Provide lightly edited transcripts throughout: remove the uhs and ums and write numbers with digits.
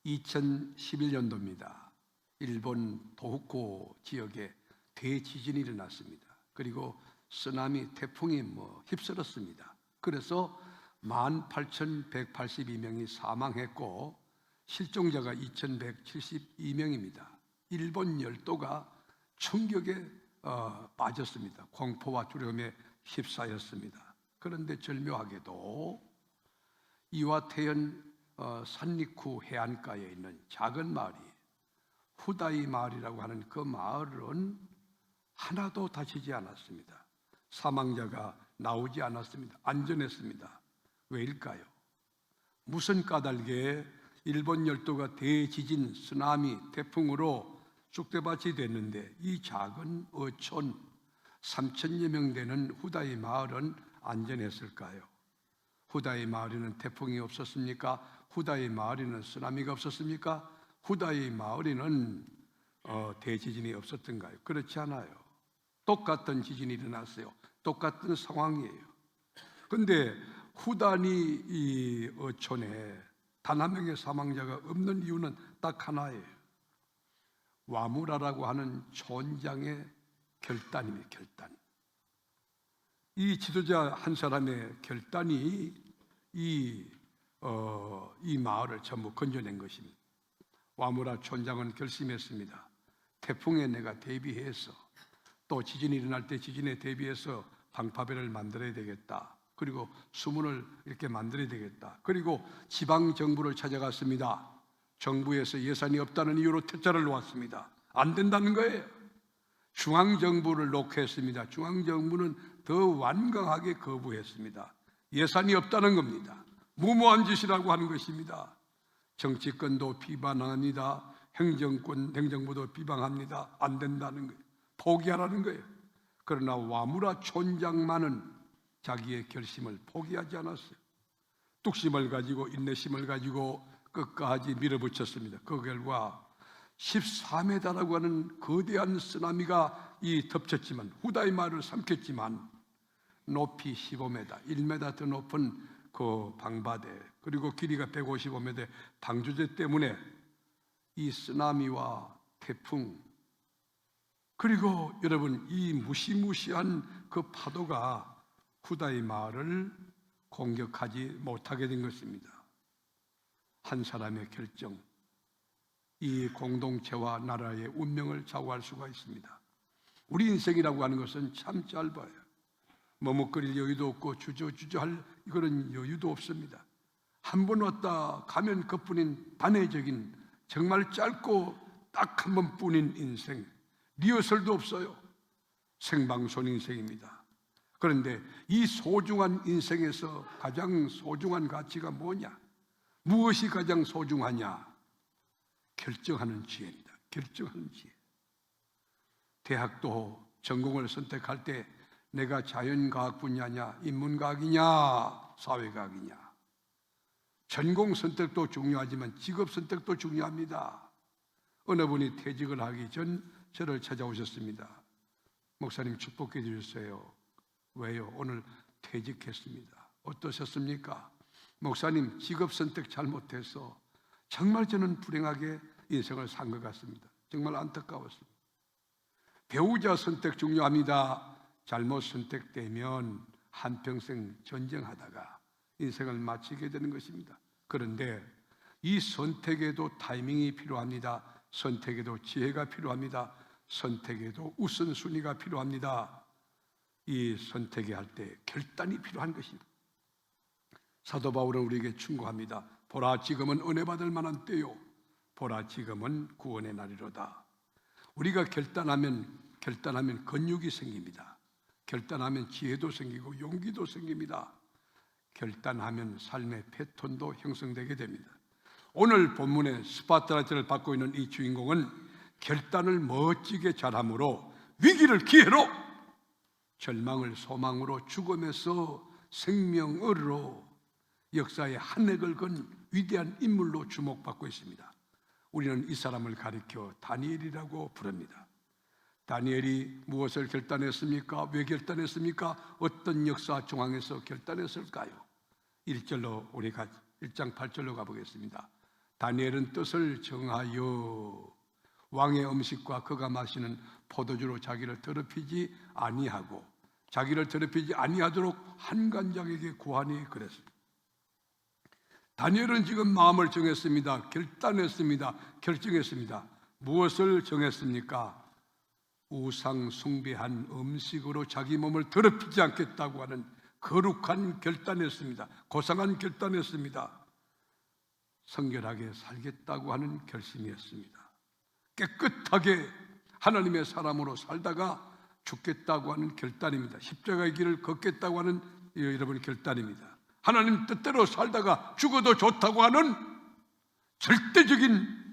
2011년도입니다. 일본 도호쿠 지역에 대지진이 일어났습니다. 그리고 쓰나미, 태풍이 휩쓸었습니다. 그래서 18,182명이 사망했고 실종자가 2,172명입니다. 일본 열도가 충격에 빠졌습니다. 공포와 두려움에 휩싸였습니다. 그런데 절묘하게도 이와테현 산리쿠 해안가에 있는 작은 마을이 후다이 마을이라고 하는 그 마을은 하나도 다치지 않았습니다. 사망자가 나오지 않았습니다. 안전했습니다. 왜일까요? 무슨 까닭에 일본 열도가 대지진, 쓰나미, 태풍으로 쑥대밭이 됐는데 이 작은 어촌 3,000여 명 되는 후다이 마을은 안전했을까요? 후다이 마을에는 태풍이 없었습니까? 후다이 마을에는 쓰나미가 없었습니까? 후다이 마을에는 대지진이 없었던가요? 그렇지 않아요. 똑같은 지진이 일어났어요. 똑같은 상황이에요. 그런데 후다니 이 어촌에 단 한 명의 사망자가 없는 이유는 딱 하나예요. 와무라라고 하는 촌장의 결단입니다. 결단. 이 지도자 한 사람의 결단이 이 마을을 전부 건져낸 것입니다. 와무라 촌장은 결심했습니다. 태풍에 내가 대비해서 또 지진이 일어날 때 지진에 대비해서 방파배를 만들어야 되겠다. 그리고 수문을 이렇게 만들어야 되겠다. 그리고 지방정부를 찾아갔습니다. 정부에서 예산이 없다는 이유로 퇴짜를 놓았습니다. 안 된다는 거예요. 중앙정부를 녹화했습니다. 중앙정부는 더 완강하게 거부했습니다. 예산이 없다는 겁니다. 무모한 짓이라고 하는 것입니다. 정치권도 비판합니다. 행정부도 비방합니다. 안 된다는 거예요. 포기하라는 거예요. 그러나 와무라 촌장만은 자기의 결심을 포기하지 않았어요. 뚝심을 가지고 인내심을 가지고 끝까지 밀어붙였습니다. 그 결과 14m라고 하는 거대한 쓰나미가 덮쳤지만 후다이 마을을 삼켰지만 높이 15m, 1m 더 높은 그 방바대 그리고 길이가 155m 방주제 때문에 이 쓰나미와 태풍 그리고 여러분 이 무시무시한 그 파도가 후다이 마을을 공격하지 못하게 된 것입니다. 한 사람의 결정, 이 공동체와 나라의 운명을 좌우할 수가 있습니다. 우리 인생이라고 하는 것은 참 짧아요. 머뭇거릴 여유도 없고 주저주저할 그런 여유도 없습니다. 한 번 왔다 가면 그뿐인 단회적인 정말 짧고 딱 한 번뿐인 인생, 리허설도 없어요. 생방송 인생입니다. 그런데 이 소중한 인생에서 가장 소중한 가치가 뭐냐? 무엇이 가장 소중하냐? 결정하는 지혜입니다. 결정하는 지혜. 대학도 전공을 선택할 때 내가 자연과학 분야냐, 인문과학이냐, 사회과학이냐. 전공 선택도 중요하지만 직업 선택도 중요합니다. 어느 분이 퇴직을 하기 전 저를 찾아오셨습니다. 목사님 축복해 주셨어요. 왜요? 오늘 퇴직했습니다. 어떠셨습니까? 목사님 직업 선택 잘못해서 정말 저는 불행하게 인생을 산 것 같습니다. 정말 안타까웠습니다. 배우자 선택 중요합니다. 잘못 선택되면 한평생 전쟁하다가 인생을 마치게 되는 것입니다. 그런데 이 선택에도 타이밍이 필요합니다. 선택에도 지혜가 필요합니다. 선택에도 우선순위가 필요합니다. 이 선택해야 할 때 결단이 필요한 것입니다. 사도 바울은 우리에게 충고합니다. 보라 지금은 은혜 받을 만한 때요 보라 지금은 구원의 날이로다. 우리가 결단하면 근육이 생깁니다. 결단하면 지혜도 생기고 용기도 생깁니다. 결단하면 삶의 패턴도 형성되게 됩니다. 오늘 본문의 스팟라이트를 받고 있는 이 주인공은 결단을 멋지게 잘함으로 위기를 기회로, 절망을 소망으로, 죽음에서 생명으로 역사의 한 획을 건 위대한 인물로 주목받고 있습니다. 우리는 이 사람을 가리켜 다니엘이라고 부릅니다. 다니엘이 무엇을 결단했습니까? 왜 결단했습니까? 어떤 역사 중앙에서 결단했을까요? 1절로 우리가 1장 8절로 가보겠습니다. 다니엘은 뜻을 정하여 왕의 음식과 그가 마시는 포도주로 자기를 더럽히지 아니하고 자기를 더럽히지 아니하도록 한간장에게 구하니 그랬습니다. 다니엘은 지금 마음을 정했습니다. 결단했습니다. 결정했습니다. 무엇을 정했습니까? 우상 숭배한 음식으로 자기 몸을 더럽히지 않겠다고 하는 거룩한 결단했습니다. 고상한 결단했습니다. 성결하게 살겠다고 하는 결심이었습니다. 깨끗하게 하나님의 사람으로 살다가 죽겠다고 하는 결단입니다. 십자가의 길을 걷겠다고 하는 여러분의 결단입니다. 하나님 뜻대로 살다가 죽어도 좋다고 하는 절대적인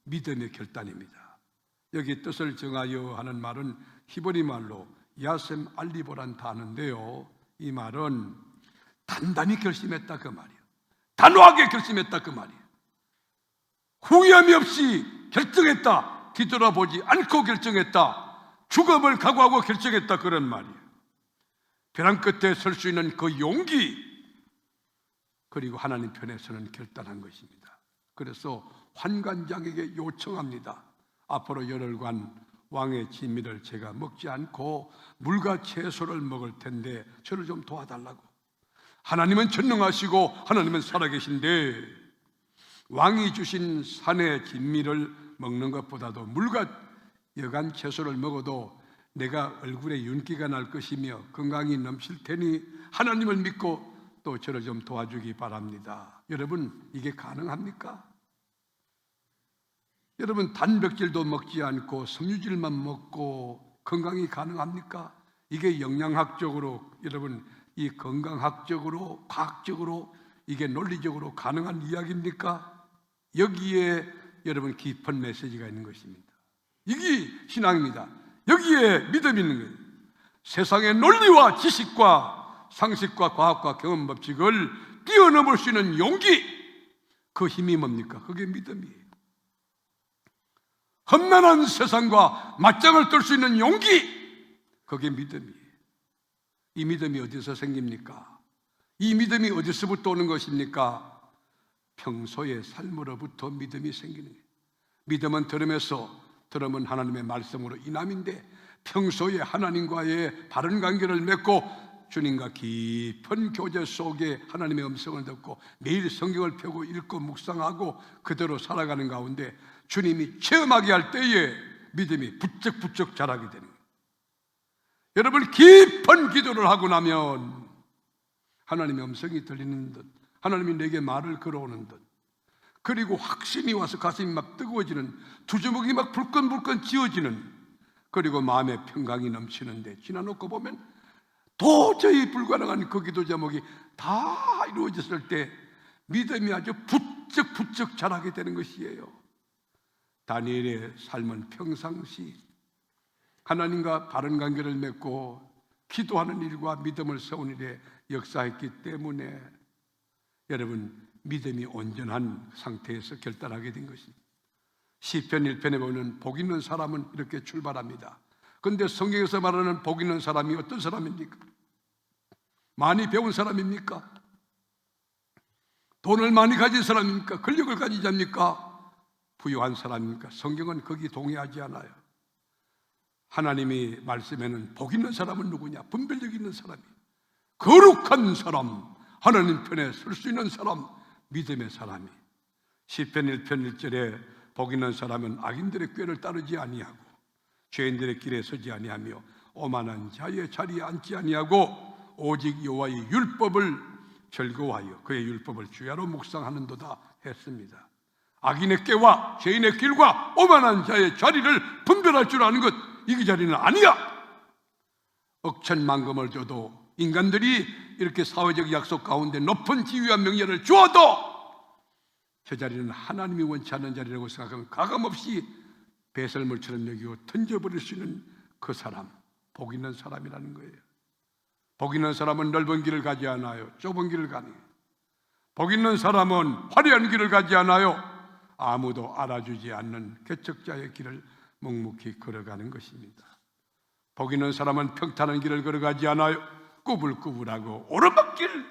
믿음의 결단입니다. 여기 뜻을 정하여 하는 말은 히브리 말로 야셈 알리보란 단어인데요, 이 말은 단단히 결심했다 그 말이에요. 단호하게 결심했다 그 말이에요. 후회함이 없이 결정했다. 뒤돌아보지 않고 결정했다. 죽음을 각오하고 결정했다, 그런 말이에요. 벼랑 끝에 설 수 있는 그 용기, 그리고 하나님 편에 서는 결단한 것입니다. 그래서 환관장에게 요청합니다. 앞으로 열흘간 왕의 진미를 제가 먹지 않고 물과 채소를 먹을 텐데 저를 좀 도와달라고. 하나님은 전능하시고 하나님은 살아계신데 왕이 주신 산의 진미를 먹는 것보다도 물과 여간 채소를 먹어도 내가 얼굴에 윤기가 날 것이며 건강이 넘칠 테니 하나님을 믿고 또 저를 좀 도와주기 바랍니다. 여러분, 이게 가능합니까? 여러분, 단백질도 먹지 않고 섬유질만 먹고 건강이 가능합니까? 이게 영양학적으로, 여러분, 이 건강학적으로, 과학적으로, 이게 논리적으로 가능한 이야기입니까? 여기에 여러분 깊은 메시지가 있는 것입니다. 이게 신앙입니다. 여기에 믿음이 있는 거예요. 세상의 논리와 지식과 상식과 과학과 경험 법칙을 뛰어넘을 수 있는 용기, 그 힘이 뭡니까? 그게 믿음이에요. 험난한 세상과 맞짱을 뜰 수 있는 용기, 그게 믿음이에요. 이 믿음이 어디서 생깁니까? 이 믿음이 어디서부터 오는 것입니까? 평소의 삶으로부터 믿음이 생기는 거예요. 믿음은 들음에서, 들음은 하나님의 말씀으로 인함인데 평소에 하나님과의 바른 관계를 맺고 주님과 깊은 교제 속에 하나님의 음성을 듣고 매일 성경을 펴고 읽고 묵상하고 그대로 살아가는 가운데 주님이 체험하게 할 때에 믿음이 부쩍부쩍 자라게 되는 거예요. 여러분, 깊은 기도를 하고 나면 하나님의 음성이 들리는 듯, 하나님이 내게 말을 걸어오는 듯, 그리고 확신이 와서 가슴이 막 뜨거워지는, 두 주먹이 막 불끈불끈 지어지는, 그리고 마음의 평강이 넘치는데 지나놓고 보면 도저히 불가능한 그 기도 제목이 다 이루어졌을 때 믿음이 아주 부쩍부쩍 자라게 되는 것이에요. 다니엘의 삶은 평상시 하나님과 바른 관계를 맺고 기도하는 일과 믿음을 세운 일에 역사했기 때문에 여러분, 믿음이 온전한 상태에서 결단하게 된 것입니다. 시편 1편에 보면 복 있는 사람은 이렇게 출발합니다. 그런데 성경에서 말하는 복 있는 사람이 어떤 사람입니까? 많이 배운 사람입니까? 돈을 많이 가진 사람입니까? 권력을 가지지 않습니까? 부유한 사람입니까? 성경은 거기 동의하지 않아요. 하나님이 말씀에는 복 있는 사람은 누구냐? 분별력 있는 사람이, 거룩한 사람, 하나님 편에 설 수 있는 사람, 믿음의 사람이. 시편 1편 1절에 복 있는 사람은 악인들의 꾀를 따르지 아니하고 죄인들의 길에 서지 아니하며 오만한 자의 자리에 앉지 아니하고 오직 여호와의 율법을 즐거워하여 그의 율법을 주야로 묵상하는도다 했습니다. 악인의 꾀와 죄인의 길과 오만한 자의 자리를 분별할 줄 아는 것, 이 자리는 아니야. 억천만금을 줘도, 인간들이 이렇게 사회적 약속 가운데 높은 지위와 명예를 주어도 저 자리는 하나님이 원치 않는 자리라고 생각하면 가감없이 배설물처럼 여기고 던져버릴 수 있는 그 사람, 복 있는 사람이라는 거예요. 복 있는 사람은 넓은 길을 가지 않아요. 좁은 길을 가네요. 복 있는 사람은 화려한 길을 가지 않아요. 아무도 알아주지 않는 개척자의 길을 묵묵히 걸어가는 것입니다. 복 있는 사람은 평탄한 길을 걸어가지 않아요. 꾸불꾸불하고 오르막길,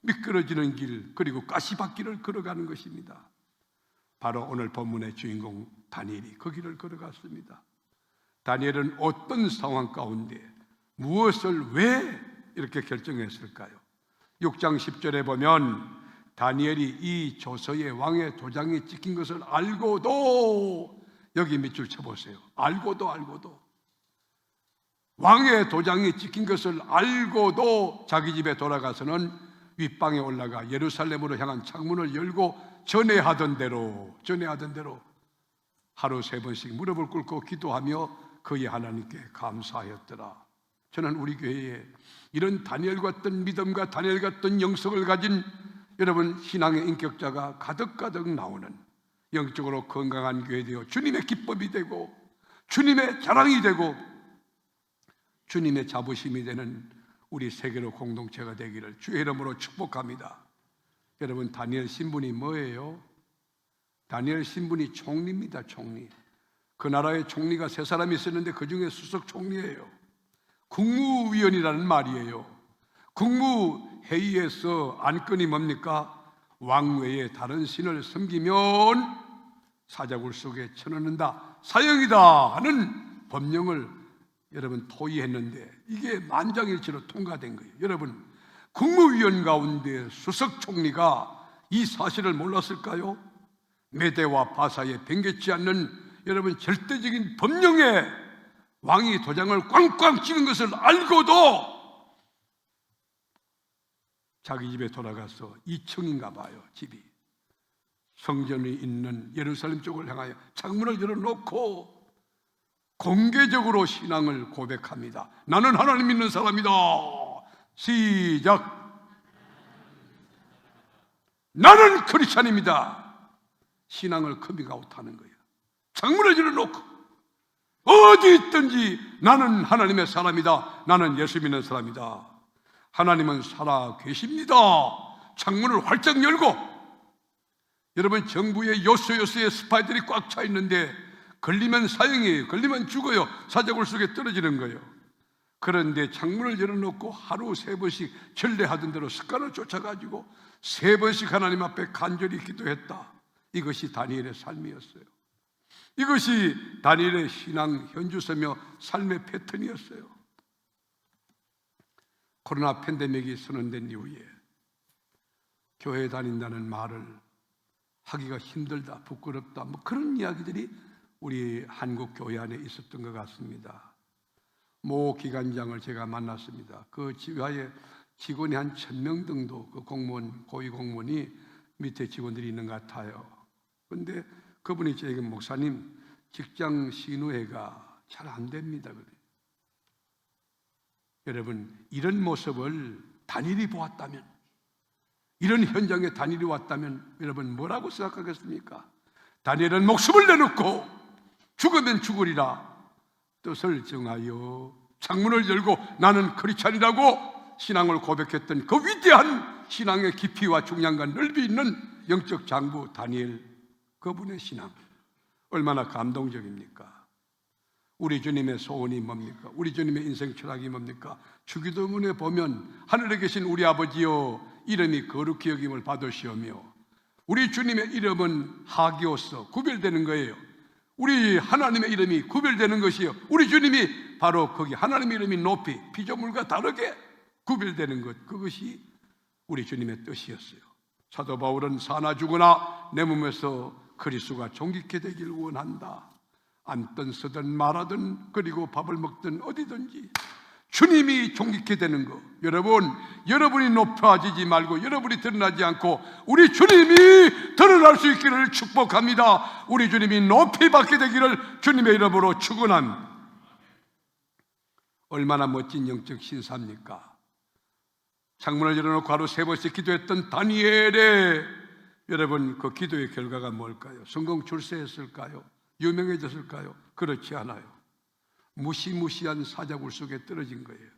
미끄러지는 길, 그리고 가시밭길을 걸어가는 것입니다. 바로 오늘 본문의 주인공 다니엘이 그 길을 걸어갔습니다. 다니엘은 어떤 상황 가운데 무엇을 왜 이렇게 결정했을까요? 6장 10절에 보면 다니엘이 이 조서의 왕의 도장이 찍힌 것을 알고도, 여기 밑줄 쳐보세요. 알고도 왕의 도장이 찍힌 것을 알고도 자기 집에 돌아가서는 윗방에 올라가 예루살렘으로 향한 창문을 열고 전회하던 대로 하루 3번씩 무릎을 꿇고 기도하며 그의 하나님께 감사하였더라. 저는 우리 교회에 이런 다니엘 같은 믿음과 다니엘 같은 영성을 가진 여러분 신앙의 인격자가 가득가득 나오는 영적으로 건강한 교회 되어 주님의 기쁨이 되고 주님의 자랑이 되고 주님의 자부심이 되는 우리 세계로 공동체가 되기를 주의 이름으로 축복합니다. 여러분, 다니엘 신분이 뭐예요? 다니엘 신분이 총리입니다. 총리. 그 나라의 총리가 3사람이 있었는데 그 중에 수석 총리예요. 국무위원이라는 말이에요. 국무회의에서 안건이 뭡니까? 왕 외에 다른 신을 섬기면 사자굴 속에 쳐넣는다, 사형이다 하는 법령을 여러분 토의했는데 이게 만장일치로 통과된 거예요. 여러분, 국무위원 가운데 수석 총리가 이 사실을 몰랐을까요? 메대와 바사에 변개치 않는 여러분 절대적인 법령에 왕이 도장을 꽝꽝 찍은 것을 알고도 자기 집에 돌아가서 2층인가 봐요. 집이 성전이 있는 예루살렘 쪽을 향하여 창문을 열어놓고 공개적으로 신앙을 고백합니다. 나는 하나님 믿는 사람이다. 시작. 나는 크리스찬입니다. 신앙을 커밍아웃하는 거예요. 창문을 열어놓고 어디 있든지 나는 하나님의 사람이다. 나는 예수 믿는 사람이다. 하나님은 살아 계십니다. 창문을 활짝 열고, 여러분 정부의 요소요소에 스파이들이 꽉 차 있는데 걸리면 사형이에요. 걸리면 죽어요. 사자굴 속에 떨어지는 거예요. 그런데 창문을 열어놓고 하루 3번씩 전례하던 대로 습관을 쫓아가지고 3번씩 하나님 앞에 간절히 기도했다. 이것이 다니엘의 삶이었어요. 이것이 다니엘의 신앙 현주소며 삶의 패턴이었어요. 코로나 팬데믹이 선언된 이후에 교회 다닌다는 말을 하기가 힘들다, 부끄럽다, 뭐 그런 이야기들이 우리 한국 교회 안에 있었던 것 같습니다. 모 기관장을 제가 만났습니다. 그 지하에 직원이 한 1000명 정도 그 공무원, 고위 공무원이 밑에 직원들이 있는 것 같아요. 그런데 그분이 저에게 목사님, 직장 신우회가 잘 안 됩니다. 그래. 여러분, 이런 모습을 다니엘이 보았다면, 이런 현장에 다니엘이 왔다면 여러분 뭐라고 생각하겠습니까? 다니엘은 목숨을 내놓고 죽으면 죽으리라 뜻을 정하여 창문을 열고 나는 크리스찬이라고 신앙을 고백했던 그 위대한 신앙의 깊이와 중량과 넓이 있는 영적 장부 다니엘, 그분의 신앙 얼마나 감동적입니까? 우리 주님의 소원이 뭡니까? 우리 주님의 인생 철학이 뭡니까? 주기도문에 보면 하늘에 계신 우리 아버지여 이름이 거룩히 여김을 받으시오며, 우리 주님의 이름은 하기오서 구별되는 거예요. 우리 하나님의 이름이 구별되는 것이요, 우리 주님이 바로 거기 하나님의 이름이 높이 피조물과 다르게 구별되는 것, 그것이 우리 주님의 뜻이었어요. 사도 바울은 사나 죽으나 내 몸에서 그리스도가 존귀케 되길 원한다. 앉든 서든 말하든 그리고 밥을 먹든 어디든지 주님이 존귀케 되는 거, 여러분이 높아지지 말고 여러분이 드러나지 않고 우리 주님이 드러날 수 있기를 축복합니다. 우리 주님이 높이 받게 되기를 주님의 이름으로 축원합니다. 얼마나 멋진 영적 신사입니까? 창문을 열어놓고 하루 3번씩 기도했던 다니엘의 여러분 그 기도의 결과가 뭘까요? 성공 출세했을까요? 유명해졌을까요? 그렇지 않아요. 무시무시한 사자굴 속에 떨어진 거예요.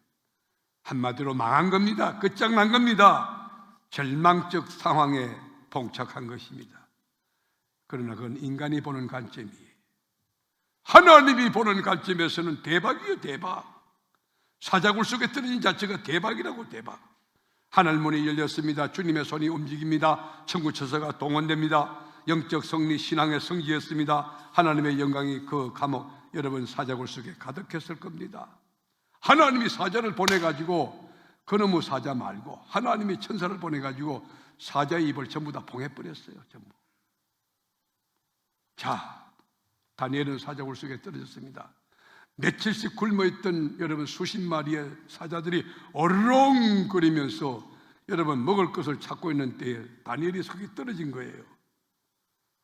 한마디로 망한 겁니다. 끝장난 겁니다. 절망적 상황에 봉착한 것입니다. 그러나 그건 인간이 보는 관점이에요. 하나님이 보는 관점에서는 대박이에요. 대박. 사자굴 속에 떨어진 자체가 대박이라고. 대박. 하늘문이 열렸습니다. 주님의 손이 움직입니다. 천국 처소가 동원됩니다. 영적 승리, 신앙의 성지였습니다. 하나님의 영광이 그 감옥, 여러분 사자굴 속에 가득했을 겁니다. 하나님이 사자를 보내가지고 그놈의 사자 말고 하나님이 천사를 보내가지고 사자의 입을 전부 다 봉해버렸어요. 전부. 자, 다니엘은 사자굴 속에 떨어졌습니다. 며칠씩 굶어있던 여러분 수십 마리의 사자들이 어르렁거리면서 여러분 먹을 것을 찾고 있는 때에 다니엘이 속이 떨어진 거예요.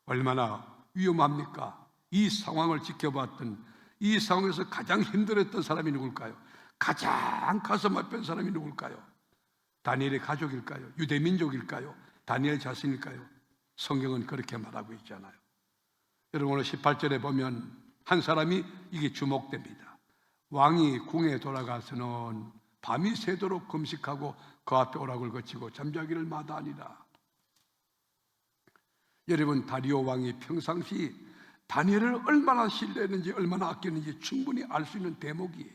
얼마나 위험합니까? 이 상황을 지켜봤던, 이 상황에서 가장 힘들었던 사람이 누굴까요? 가장 가슴 아픈 사람이 누굴까요? 다니엘의 가족일까요? 유대민족일까요? 다니엘 자신일까요? 성경은 그렇게 말하고 있잖아요. 여러분 오늘 18절에 보면 한 사람이 이게 주목됩니다. 왕이 궁에 돌아가서는 밤이 새도록 금식하고 그 앞에 오락을 거치고 잠자기를 마다하니라. 여러분 다리오 왕이 평상시 다니엘을 얼마나 신뢰했는지 얼마나 아꼈는지 충분히 알 수 있는 대목이에요.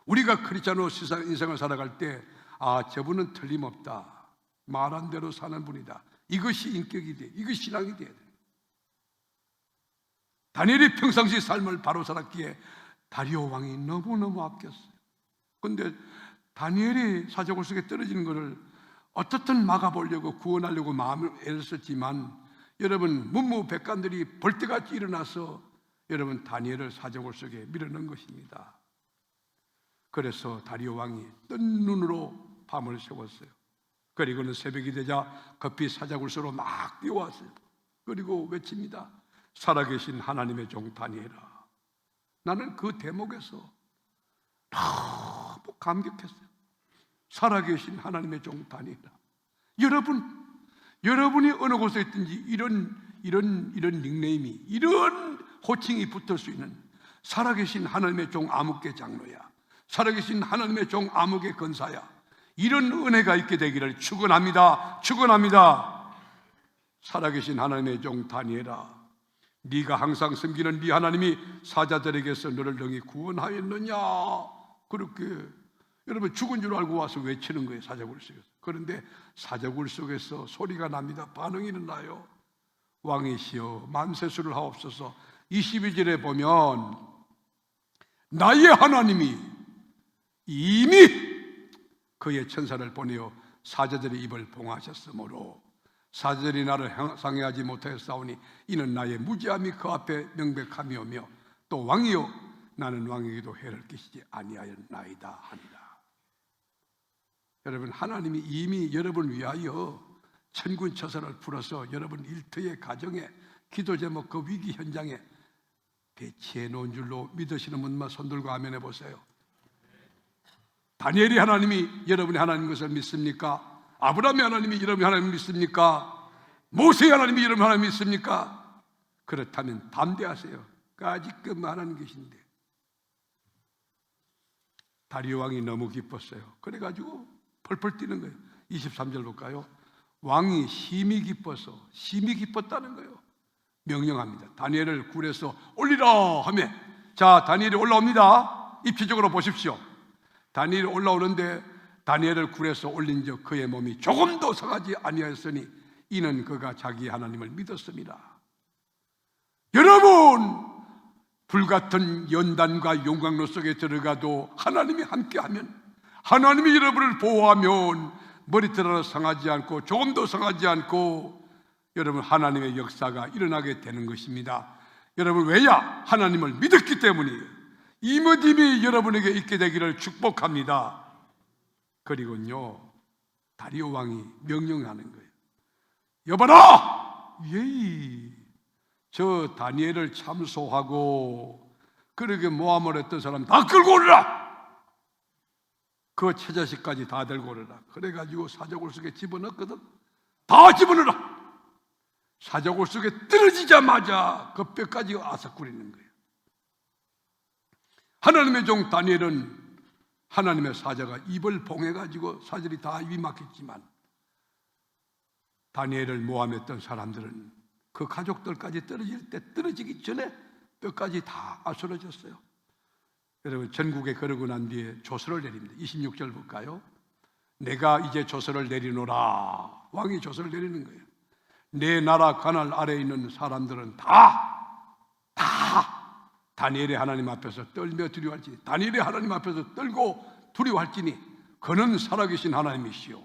우리가 크리스찬으로 인생을 살아갈 때 저분은 틀림없다, 말한 대로 사는 분이다, 이것이 인격이 돼, 이것이 신앙이 돼야 돼. 다니엘이 평상시 삶을 바로 살았기에 다리오 왕이 너무너무 아꼈어요. 그런데 다니엘이 사자굴 속에 떨어지는 것을 어떻든 막아보려고 구원하려고 마음을 애썼지만 여러분 문무백관들이 벌떼같이 일어나서 여러분 다니엘을 사자굴 속에 밀어넣은 것입니다. 그래서 다리오 왕이 뜬 눈으로 밤을 새웠어요. 그리고는 새벽이 되자 급히 사자굴 속으로 막 뛰어왔어요. 그리고 외칩니다. 살아계신 하나님의 종 다니엘아. 나는 그 대목에서 너무 감격했어요. 살아계신 하나님의 종 다니엘아. 여러분이 어느 곳에 있든지 이런 닉네임이, 이런 호칭이 붙을 수 있는 살아계신 하나님의 종 아무개 장로야, 살아계신 하나님의 종 아무개 권사야, 이런 은혜가 있게 되기를 축원합니다. 축원합니다. 살아계신 하나님의 종 다니엘아, 네가 항상 섬기는 네 하나님이 사자들에게서 너를 능히 구원하였느냐. 그렇게 여러분 죽은 줄 알고 와서 외치는 거예요. 사자굴 속에서. 그런데 사자굴 속에서 소리가 납니다. 반응이 일어나요. 왕이시여 만세수를 하옵소서. 22절에 보면 나의 하나님이 이미 그의 천사를 보내어 사자들의 입을 봉하셨으므로 사자들이 나를 상해하지 못하였사오니 이는 나의 무지함이 그 앞에 명백함이오며 또 왕이여 나는 왕에게도 해를 끼치지 아니하였나이다 하니라. 여러분 하나님이 이미 여러분을 위하여 천군 처사를 풀어서 여러분 일터의 가정에 기도 제목 그 위기 현장에 배치해 놓은 줄로 믿으시는 분만 손들고 아멘 해보세요. 다니엘이 하나님이 여러분의 하나님 것을 믿습니까? 아브라함의 하나님이 여러분의 하나님 믿습니까? 모세의 하나님이 여러분의 하나님 믿습니까? 그렇다면 담대하세요. 아직끔 하나님 계신데. 다리오 왕이 너무 기뻤어요. 그래가지고 펄펄 뛰는 거예요. 23절 볼까요? 왕이 심히 기뻤다는 거예요. 명령합니다. 다니엘을 굴에서 올리라 하며, 자 다니엘이 올라옵니다. 입체적으로 보십시오. 다니엘이 올라오는데 다니엘을 굴에서 올린 적 그의 몸이 조금도 상하지 아니하였으니 이는 그가 자기 하나님을 믿었습니다. 여러분 불같은 연단과 용광로 속에 들어가도 하나님이 함께하면, 하나님이 여러분을 보호하면 머리털 하나 상하지 않고 조금도 상하지 않고 여러분 하나님의 역사가 일어나게 되는 것입니다. 여러분 왜냐? 하나님을 믿었기 때문이에요. 이 믿음이 여러분에게 있게 되기를 축복합니다. 그리고요 다리오 왕이 명령하는 거예요. 여봐라! 예이, 저 다니엘을 참소하고 그렇게 모함을 했던 사람 다 끌고 오라! 그 처자식까지 다 들고 오라. 그래가지고 사자굴 속에 집어넣거든. 다 집어넣어라. 사자굴 속에 떨어지자마자 그 뼈까지 아삭거리는 거예요. 하나님의 종 다니엘은 하나님의 사자가 입을 봉해가지고 사자들이 다 입이 막혔지만 다니엘을 모함했던 사람들은 그 가족들까지 떨어질 때 떨어지기 전에 뼈까지 다 아수러졌어요. 여러분 전국에 그러고 난 뒤에 조서를 내립니다. 26절 볼까요? 내가 이제 조서를 내리노라. 왕이 조서를 내리는 거예요. 내 나라 관할 아래에 있는 사람들은 다 다니엘의 하나님 앞에서 떨며 두려워할지니, 다니엘의 하나님 앞에서 떨고 두려워할지니 그는 살아계신 하나님이시요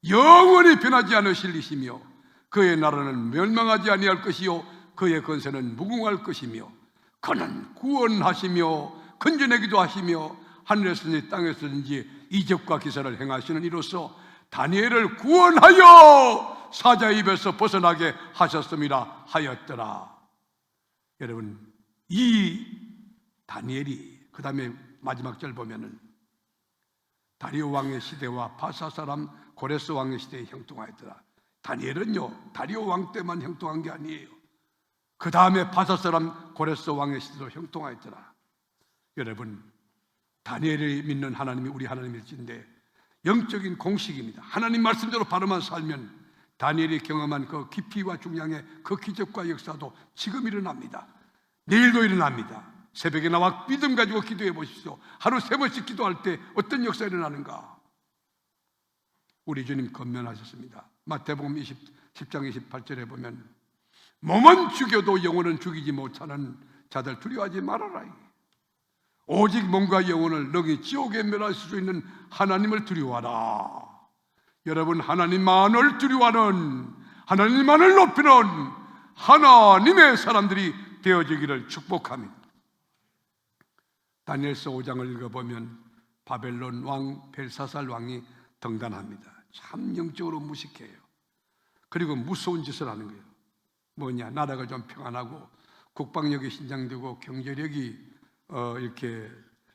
영원히 변하지 않으실 이시며 그의 나라는 멸망하지 아니할 것이요 그의 권세는 무궁할 것이며 그는 구원하시며 건져내기도 하시며 하늘에서든지 땅에서든지 이적과 기사를 행하시는 이로써 다니엘을 구원하여 사자의 입에서 벗어나게 하셨음이라 하였더라. 여러분, 이 다니엘이 그 다음에 마지막 절 보면은 다리오 왕의 시대와 바사 사람 고레스 왕의 시대에 형통하였더라. 다니엘은요 다리오 왕 때만 형통한 게 아니에요. 그 다음에 바사 사람 고레스 왕의 시대도 형통하였더라. 여러분, 다니엘이 믿는 하나님이 우리 하나님일진데 영적인 공식입니다. 하나님 말씀대로 바로만 살면 다니엘이 경험한 그 깊이와 중량의 그 기적과 역사도 지금 일어납니다. 내일도 일어납니다. 새벽에 나와 믿음 가지고 기도해 보십시오. 하루 3번씩 기도할 때 어떤 역사가 일어나는가? 우리 주님 건면하셨습니다. 마태복음 10장 28절에 보면 몸은 죽여도 영혼은 죽이지 못하는 자들 두려워하지 말아라. 오직 몸과 영혼을 너희 지옥에 멸하실 수 있는 하나님을 두려워하라. 여러분, 하나님만을 두려워하는, 하나님만을 높이는 하나님의 사람들이 되어지기를 축복합니다. 다니엘서 5장을 읽어보면 바벨론 왕 벨사살 왕이 등단합니다. 참 영적으로 무식해요. 그리고 무서운 짓을 하는 거예요. 뭐냐, 나라가 좀 평안하고 국방력이 신장되고 경제력이 이렇게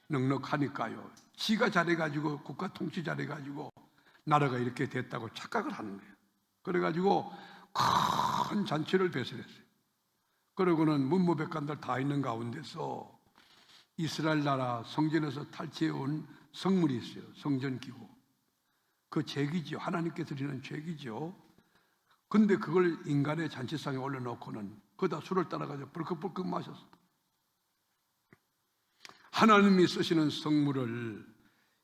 넉넉하니까요, 지가 잘해가지고 국가 통치 잘해가지고 나라가 이렇게 됐다고 착각을 하는 거예요. 그래가지고 큰 잔치를 배설했어요. 그러고는 문무백관들 다 있는 가운데서 이스라엘 나라 성전에서 탈취해온 성물이 있어요. 성전기구. 그 제기죠. 하나님께 드리는 제기죠. 근데 그걸 인간의 잔치상에 올려놓고는 거기다 술을 따라가지고 벌컥벌컥 마셨어. 하나님이 쓰시는 성물을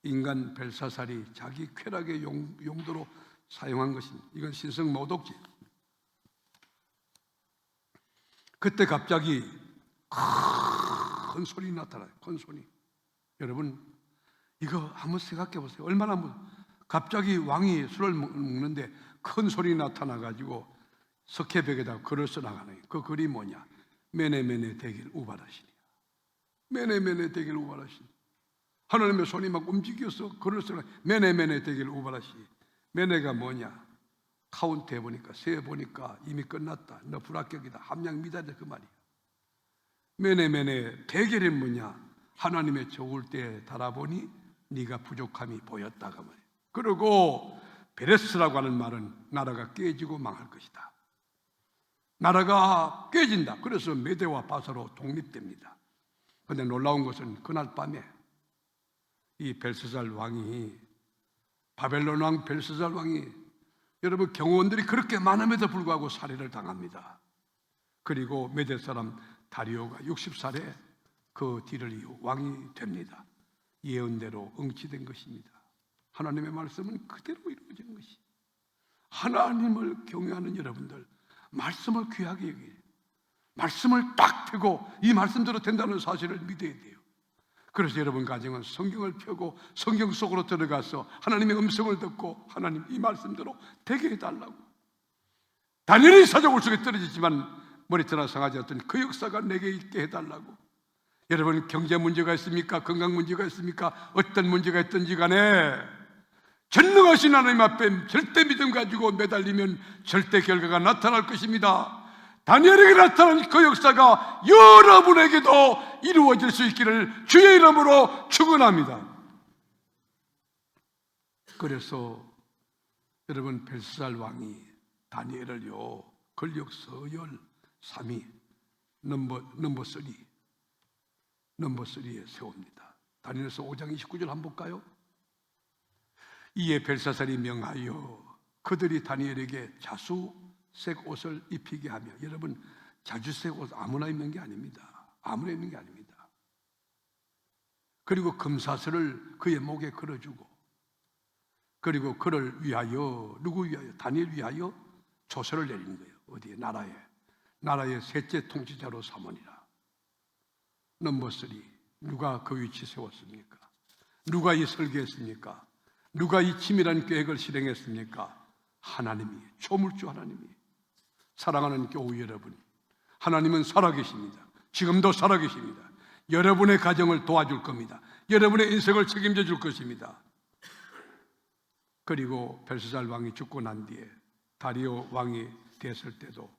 인간 벨사살이 자기 쾌락의 용도로 사용한 것입니다. 이건 신성모독죄. 그때 갑자기 큰 소리 나타나요. 큰 소리. 여러분, 이거 한번 생각해 보세요. 얼마나 갑자기 왕이 술을 먹는데 큰 소리 나타나가지고 석회벽에다가 글을 써나가는 그 글이 뭐냐? 메네메네 대길 우발하시니. 메네메네 대길 우발하시니. 하나님의 손이 막 움직여서 글을 써나. 메네메네 대길 우발하시니. 메네가 뭐냐? 카운트 해보니까, 세어보니까 이미 끝났다. 너 불합격이다. 함량 미달이다. 그 말이야. 메네메네 대결이 뭐냐? 하나님의 좋을 때에 달아보니 네가 부족함이 보였다가 말이야. 그리고 베레스라고 하는 말은 나라가 깨지고 망할 것이다. 나라가 깨진다. 그래서 메대와 바사로 독립됩니다. 그런데 놀라운 것은 그날 밤에 이 벨사살 왕이, 바벨론 왕 벨사살 왕이, 여러분, 경호원들이 그렇게 많음에도 불구하고 살해를 당합니다. 그리고 메대 사람 다리오가 60살에 그 뒤를 이어 왕이 됩니다. 예언대로 응치된 것입니다. 하나님의 말씀은 그대로 이루어지는 것이. 하나님을 경외하는 여러분들, 말씀을 귀하게 여기요. 말씀을 딱 펴고 이 말씀대로 된다는 사실을 믿어야 돼요. 그래서 여러분 가정은 성경을 펴고 성경 속으로 들어가서 하나님의 음성을 듣고 하나님 이 말씀대로 되게 해달라고. 다니엘이 사자굴 속에 떨어지지만 머리털 상하지 않던 그 역사가 내게 있게 해달라고. 여러분, 경제 문제가 있습니까? 건강 문제가 있습니까? 어떤 문제가 있든지 간에 전능하신 하나님 앞에 절대 믿음 가지고 매달리면 절대 결과가 나타날 것입니다. 다니엘에게 나타난 그 역사가 여러분에게도 이루어질 수 있기를 주의 이름으로 축원합니다. 그래서 여러분, 벨사살 왕이 다니엘을요 권력 서열 3위 넘버 3에 세웁니다. 다니엘서 5장 29절 한번 볼까요? 이에 벨사살이 명하여 그들이 다니엘에게 자수색 옷을 입히게 하며, 여러분, 자주색 옷 아무나 입는 게 아닙니다. 아무나 입는 게 아닙니다. 그리고 금사슬을 그의 목에 걸어주고, 그리고 그를 위하여, 누구 위하여? 다니엘 위하여 조서를 내리는 거예요. 어디에? 나라의 셋째 통치자로 삼으니라. 넘버 3, 누가 그 위치 세웠습니까? 누가 이 설계했습니까? 누가 이 치밀한 계획을 실행했습니까? 하나님이, 조물주 하나님이. 사랑하는 교우 여러분, 하나님은 살아계십니다. 지금도 살아계십니다. 여러분의 가정을 도와줄 겁니다. 여러분의 인생을 책임져 줄 것입니다. 그리고 벨사살 왕이 죽고 난 뒤에 다리오 왕이 됐을 때도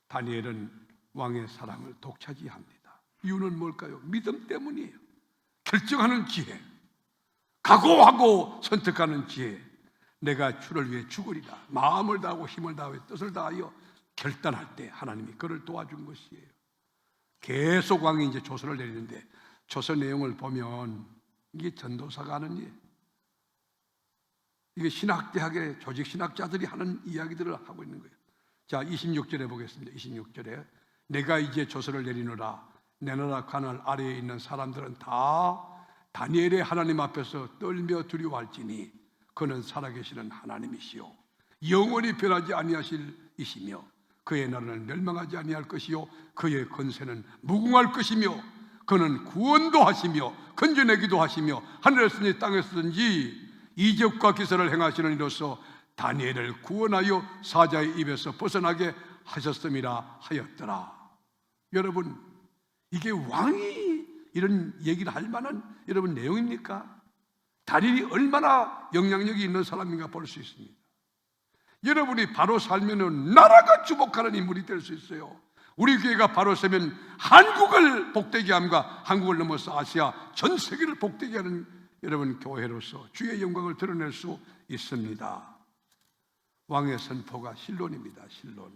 다니엘은 왕의 사랑을 독차지합니다. 이유는 뭘까요? 믿음 때문이에요. 결정하는 지혜, 각오하고 선택하는 지혜. 내가 주를 위해 죽으리라. 마음을 다하고 힘을 다하여 뜻을 다하여 결단할 때 하나님이 그를 도와준 것이에요. 계속 왕이 이제 조서를 내리는데 조서 내용을 보면 이게 전도사가 하는 일, 이게 신학대학의 조직 신학자들이 하는 이야기들을 하고 있는 거예요. 자, 26절에 보겠습니다. 26절에 내가 이제 조서를 내리노라. 내 나라 가나안 아래에 있는 사람들은 다 다니엘의 하나님 앞에서 떨며 두려워할지니 그는 살아계시는 하나님이시요 영원히 변하지 아니하실 이시며 그의 나라는 멸망하지 아니할 것이요 그의 권세는 무궁할 것이며 그는 구원도 하시며 건져내기도 하시며 하늘에서든지 땅에서든지 이적과 기사를 행하시는 이로써 다니엘을 구원하여 사자의 입에서 벗어나게 하셨음이라 하였더라. 여러분, 이게 왕이 이런 얘기를 할 만한 여러분 내용입니까? 다니엘이 얼마나 영향력이 있는 사람인가 볼 수 있습니다. 여러분이 바로 살면 나라가 주목하는 인물이 될 수 있어요. 우리 교회가 바로 서면 한국을 복되게 함과 한국을 넘어서 아시아 전 세계를 복되게 하는 여러분 교회로서 주의 영광을 드러낼 수 있습니다. 왕의 선포가 신론입니다. 신론.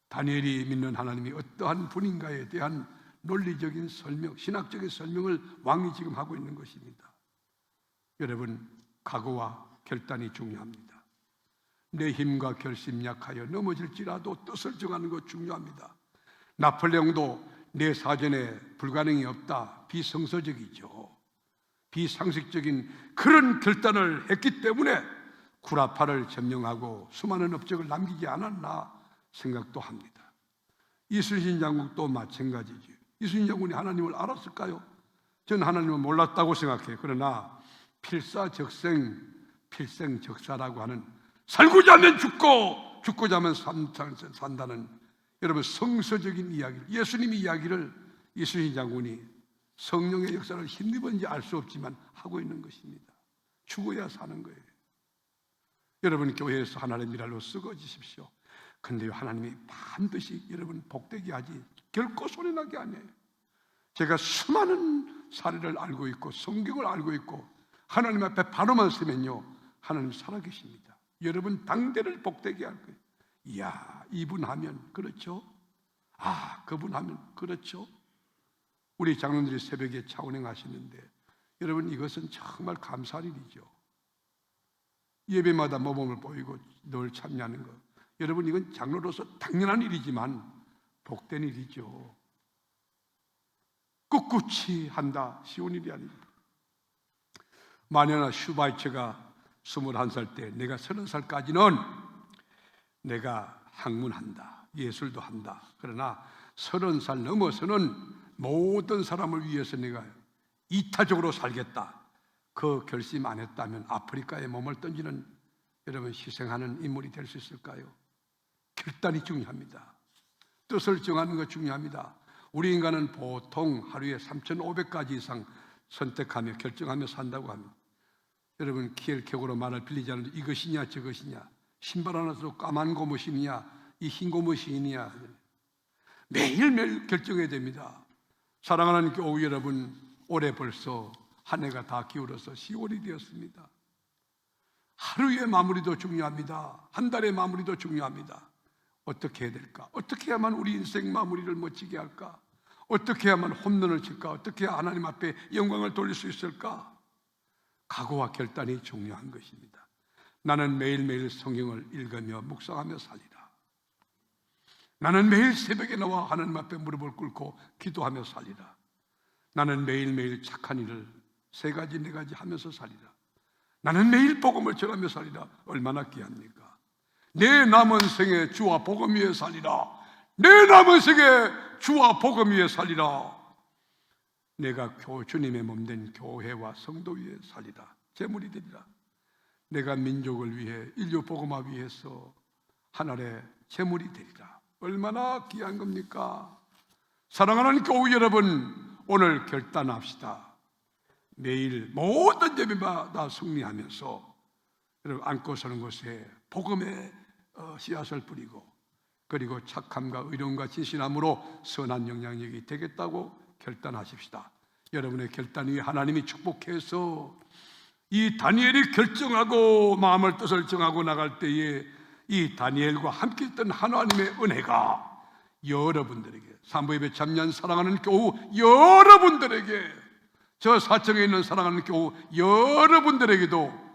다니엘이 믿는 하나님이 어떠한 분인가에 대한 논리적인 설명, 신학적인 설명을 왕이 지금 하고 있는 것입니다. 여러분, 각오와 결단이 중요합니다. 내 힘과 결심 약하여 넘어질지라도 뜻을 정하는 것 중요합니다. 나폴레옹도 내 사전에 불가능이 없다, 비성서적이죠. 비상식적인 그런 결단을 했기 때문에 구라파를 점령하고 수많은 업적을 남기지 않았나 생각도 합니다. 이순신 장군도 마찬가지죠. 이순신 장군이 하나님을 알았을까요? 저는 하나님을 몰랐다고 생각해요. 그러나 필생적사라고 하는 살고자 하면 죽고 죽고자 하면 산다는 여러분 성서적인 이야기, 예수님의 이야기를 이순신 장군이 성령의 역사를 힘입었는지 알 수 없지만 하고 있는 것입니다. 죽어야 사는 거예요. 여러분 교회에서 하나님의 미랄로 쓰거지십시오. 근데 하나님이 반드시 여러분 복되게 하지 결코 손해나게 안 해요. 제가 수많은 사례를 알고 있고 성경을 알고 있고 하나님 앞에 바로만 서면요 하나님 살아계십니다. 여러분 당대를 복되게 할 거예요. 이야, 이분 하면 그렇죠. 아, 그분 하면 그렇죠. 우리 장로님들이 새벽에 차운행 하시는데 여러분 이것은 정말 감사할 일이죠. 예배마다 모범을 보이고 늘 참여하는 것, 여러분 이건 장로로서 당연한 일이지만 복된 일이죠. 꿋꿋이 한다, 쉬운 일이 아닙니다. 마녀나 슈바이처가 21살 때 내가 30살까지는 내가 학문한다, 예술도 한다. 그러나 30살 넘어서는 모든 사람을 위해서 내가 이타적으로 살겠다. 그 결심 안 했다면 아프리카에 몸을 던지는 여러분 희생하는 인물이 될 수 있을까요? 결단이 중요합니다. 뜻을 정하는 것 중요합니다. 우리 인간은 보통 하루에 3,500가지 이상 선택하며 결정하며 산다고 합니다. 여러분 기엘격으로 말을 빌리지 않는데 이것이냐 저것이냐, 신발 하나도 까만 고무신이냐 이 흰 고무신이냐, 매일매일 결정해야 됩니다. 사랑하는 교우 여러분, 올해 벌써 한 해가 다 기울어서 10월이 되었습니다. 하루의 마무리도 중요합니다. 한 달의 마무리도 중요합니다. 어떻게 해야 될까? 어떻게 해야만 우리 인생 마무리를 멋지게 할까? 어떻게 해야만 홈런을 칠까? 어떻게 해야 하나님 앞에 영광을 돌릴 수 있을까? 각오와 결단이 중요한 것입니다. 나는 매일매일 성경을 읽으며 묵상하며 살리라. 나는 매일 새벽에 나와 하나님 앞에 무릎을 꿇고 기도하며 살리라. 나는 매일매일 착한 일을 3가지 4가지 하면서 살리라. 나는 매일 복음을 전하며 살리라. 얼마나 귀합니까? 내 남은 생에 주와 복음 위에 살리라. 내 남은 생에 주와 복음 위에 살리라. 내가 주님의 몸된 교회와 성도 위에 살리라. 제물이 되리라. 내가 민족을 위해 인류 복음화 위해서 하늘의 제물이 되리라. 얼마나 귀한 겁니까? 사랑하는 교우 여러분, 오늘 결단합시다. 매일 모든 예배마다 승리하면서 여러분 안고 서는 곳에 복음의 씨앗을 뿌리고, 그리고 착함과 의로움과 진실함으로 선한 영향력이 되겠다고 결단하십시다. 여러분의 결단 위에 하나님이 축복해서 이 다니엘이 결정하고 마음을 뜻을 정하고 나갈 때에 이 다니엘과 함께 있던 하나님의 은혜가 여러분들에게, 산부예배 참여한 사랑하는 교우 여러분들에게, 저 사청에 있는 사랑하는 교우 여러분들에게도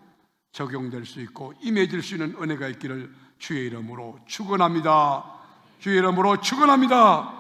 적용될 수 있고 임해질 수 있는 은혜가 있기를 주의 이름으로 축원합니다. 주의 이름으로 축원합니다.